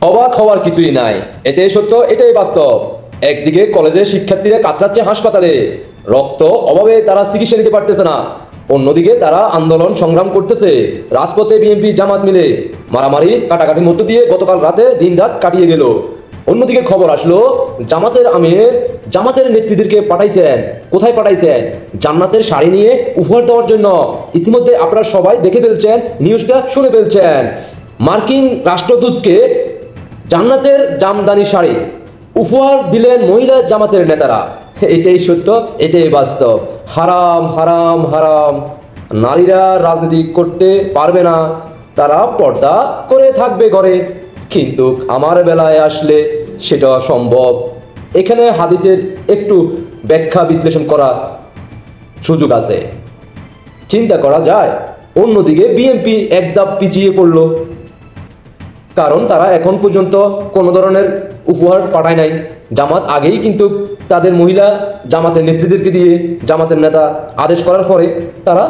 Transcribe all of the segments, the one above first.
অবাক হওয়ার কিছুই নাই, এটাই সত্য, এটাই বাস্তব। একদিকে কলেজের শিক্ষার্থীরা কাতরাচ্ছে হাসপাতালে, রক্ত অভাবে তারা চিকিৎসা নিতে পারতেছে না। অন্যদিকে তারা আন্দোলন সংগ্রাম করতেছে রাজপথে, বিএনপি জামাত মিলে মারামারি কাটাকাটির মধ্য দিয়ে গতকাল রাতে দিন রাত কাটিয়ে গেল। অন্যদিকে খবর আসলো জামাতের আমির জামাতের নেতৃত্বদেরকে পাঠাইছেন। কোথায় পাঠাইছেন? জান্নাতের শাড়ি নিয়ে উপহার দেওয়ার জন্য। ইতিমধ্যে আপনারা সবাই দেখে ফেলছেন, নিউজটা শুনে ফেলছেন। মার্কিন রাষ্ট্রদূতকে জান্নাতের জামদানি শাড়ি উপহার দিলেন মহিলা জামাতের নেতারা। এটাই সত্য, এটাই বাস্তব। হারাম হারাম হারাম। নারীরা রাজনীতি করতে পারবে না, তারা পর্দা করে থাকবে ঘরে। কিন্তু আমার বেলায় আসলে সেটা সম্ভব। এখানে হাদিসের একটু ব্যাখ্যা বিশ্লেষণ করা সুযোগ আছে, চিন্তা করা যায়। অন্যদিকে বিএনপি এক ধাপ পিছিয়ে পড়ল, কারণ তারা এখন পর্যন্ত কোনো ধরনের উপহার পাঠায় নাই। জামাত আগেই কিন্তু তাদের মহিলা জামাতের নেতৃত্বদেরকে দিয়ে, জামাতের নেতা আদেশ করার পরে তারা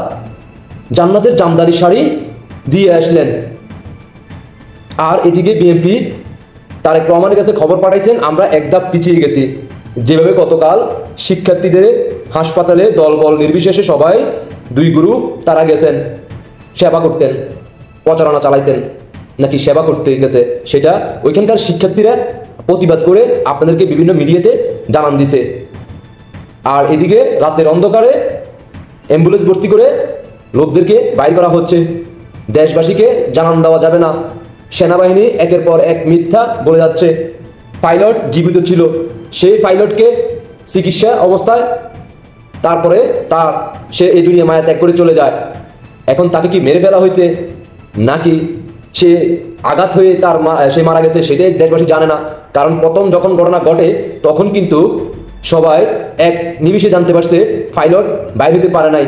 জান্নাতের জামদানি শাড়ি দিয়ে আসলেন। আর এদিকে বিএনপি তারেক রহমানের কাছে খবর পাঠাইছেন, আমরা এক ধাপ পিছিয়ে গেছি। যেভাবে গতকাল শিক্ষার্থীদের হাসপাতালে দলবল নির্বিশেষে সবাই দুই গ্রুপ তারা গেছেন সেবা করতেন, প্রচারণা চালাইতেন, নাকি সেবা করতে গেছে সেটা ওইখানকার শিক্ষার্থীরা প্রতিবাদ করে আপনাদেরকে বিভিন্ন মিডিয়াতে জানান দিছে। আর এদিকে রাতের অন্ধকারে অ্যাম্বুলেন্স ভর্তি করে লোকদেরকে বাইর করা হচ্ছে। দেশবাসীকে জানান দেওয়া যাবে না। সেনাবাহিনী একের পর এক মিথ্যা বলে যাচ্ছে। পাইলট জীবিত ছিল, সেই পাইলটকে চিকিৎসা অবস্থায় তারপরে সে এই দুনিয়া মায়া ত্যাগ করে চলে যায়। এখন তাকে কি মেরে ফেলা হয়েছে নাকি সে আঘাত হয়ে সে মারা গেছে সেটাই দেশবাসী জানে না। কারণ প্রথম যখন ঘটনা ঘটে তখন কিন্তু সবাই এক নিমিষে জানতে পারছে পাইলট বাইরে হতে পারে নাই,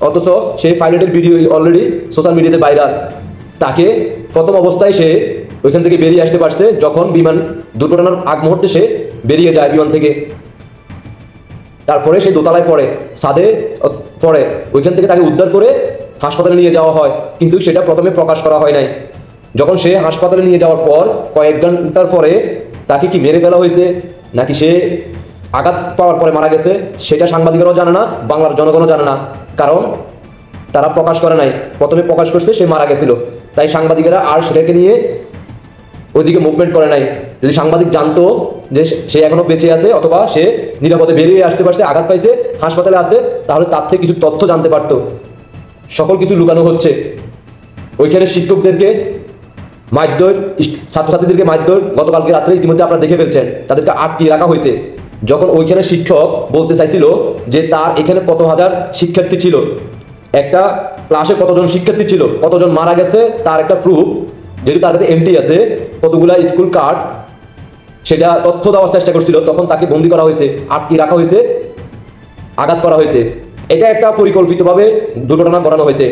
অথচ সেই পাইলটের ভিডিও অলরেডি সোশ্যাল মিডিয়াতে ভাইরাল। তাকে প্রথম অবস্থায় সে ওইখান থেকে বেরিয়ে আসতে পারছে যখন বিমান দুর্ঘটনার আগ মুহূর্তে সে বেরিয়ে যায় বিমান থেকে। তারপরে সে দোতলায় পড়ে, ছাদে পড়ে, ওইখান থেকে তাকে উদ্ধার করে হাসপাতালে নিয়ে যাওয়া হয়। কিন্তু সেটা প্রথমে প্রকাশ করা হয় নাই। যখন সে হাসপাতালে নিয়ে যাওয়ার পর কয়েক ঘন্টার পরে তাকে কি মেরে ফেলা হয়েছে নাকি সে আঘাত পাওয়ার পরে মারা গেছে সেটা সাংবাদিকরাও জানে না, বাংলার জনগণও জানে না। কারণ তারা প্রকাশ করে নাই, প্রথমে প্রকাশ করছে সে মারা গেছিল। তাই সাংবাদিকেরা আর সেটাকে নিয়ে ওইদিকে মুভমেন্ট করে নাই। যদি সাংবাদিক জানতো যে সে এখনো বেঁচে আছে অথবা সে নিরাপদে বেরিয়ে আসতে পারছে, আঘাত পাইছে, হাসপাতালে আছে, তাহলে তার থেকে কিছু তথ্য জানতে পারতো। সকল কিছু লুকানো হচ্ছে। ওইখানে শিক্ষকদেরকে মারধর, ছাত্রছাত্রীদেরকে মারধর গতকালকে রাত্রে ইতিমধ্যে আপনারা দেখে ফেলছেন। তাদেরকে আটকিয়ে রাখা হয়েছে। যখন ওইখানে শিক্ষক বলতে চাইছিল যে তার এখানে কত হাজার শিক্ষার্থী ছিল, একটা ক্লাসে কতজন শিক্ষার্থী ছিল, কতজন মারা গেছে তার একটা প্রুফ, যেহেতু তার কাছে এন্ট্রি আছে, কতগুলা স্কুল কার্ড, সেটা তথ্য দেওয়ার চেষ্টা করছিল, তখন তাকে বন্দি করা হয়েছে, আটকিয়ে রাখা হয়েছে, আঘাত করা হয়েছে। এটা একটা পরিকল্পিতভাবে দুর্ঘটনা ঘটানো হয়েছে।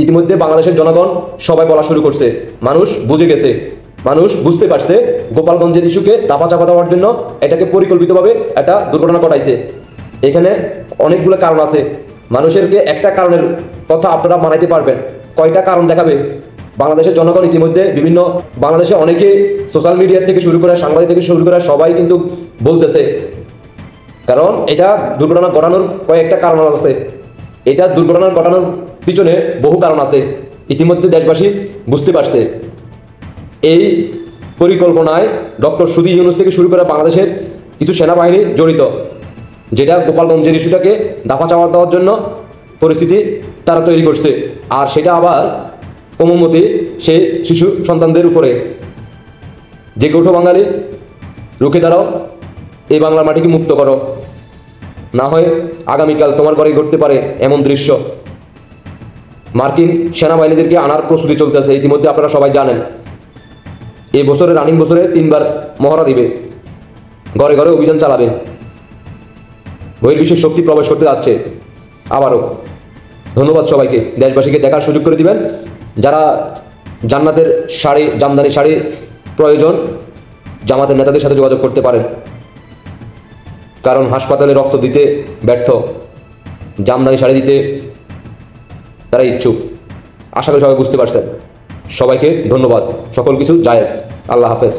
ইতিমধ্যে বাংলাদেশের জনগণ সবাই বলা শুরু করছে, মানুষ বুঝে গেছে, মানুষ বুঝতে পারছে গোপালগঞ্জের ইস্যুকে দাপা চাপা দেওয়ার জন্য এটাকে পরিকল্পিতভাবে একটা দুর্ঘটনা ঘটাইছে। এখানে অনেকগুলো কারণ আছে। মানুষেরকে একটা কারণের কথা আপনারা মানাইতে পারবেন, কয়টা কারণ দেখাবে? বাংলাদেশের জনগণ ইতিমধ্যে বিভিন্ন বাংলাদেশে অনেকে সোশ্যাল মিডিয়া থেকে শুরু করে সাংবাদিক থেকে শুরু করে সবাই কিন্তু বলতেছে, কারণ এটা দুর্ঘটনা ঘটানোর কয়েকটা কারণ আছে। এটা দুর্ঘটনা ঘটানোর পিছনে বহু কারণ আছে। ইতিমধ্যে দেশবাসী বুঝতে পারছে এই পরিকল্পনায় ডক্টর সুধী ইউনূস থেকে শুরু করে বাংলাদেশের কিছু সেনাবাহিনী জড়িত, যেটা গোপালগঞ্জের ইস্যুটাকে দাফা চাপা দেওয়ার জন্য পরিস্থিতি তারা তৈরি করছে। আর সেটা আবার কোমলমতি সেই শিশু সন্তানদের উপরে। জেগে ওঠো বাঙালি, রুখে দাঁড়াও, এই বাংলার মাটিকে মুক্ত করো, না হয় আগামীকাল তোমার ঘরে ঘটতে পারে এমন দৃশ্য। মার্কিন সেনাবাহিনীদেরকে আনার প্রস্তুতি চলতেছে, ইতিমধ্যে আপনারা সবাই জানেন। এই বছরে রানিং বছরে 3 বার মহড়া দিবে, ঘরে ঘরে অভিযান চালাবে, বহির্বিশ্বের শক্তি প্রবেশ করতে যাচ্ছে আবারও। ধন্যবাদ সবাইকে, দেশবাসীকে দেখার সুযোগ করে দিবেন। যারা জান্নাতের শাড়ি, জামদানি শাড়ি প্রয়োজন, জামাতের নেতাদের সাথে যোগাযোগ করতে পারেন। কারণ হাসপাতালে রক্ত দিতে ব্যর্থ, জামদানি শাড়ি দিতে তারা ইচ্ছুক। আশা করি সবাই বুঝতে পারছেন। সবাইকে ধন্যবাদ। সকল কিছু জায়েজ। আল্লাহ হাফেজ।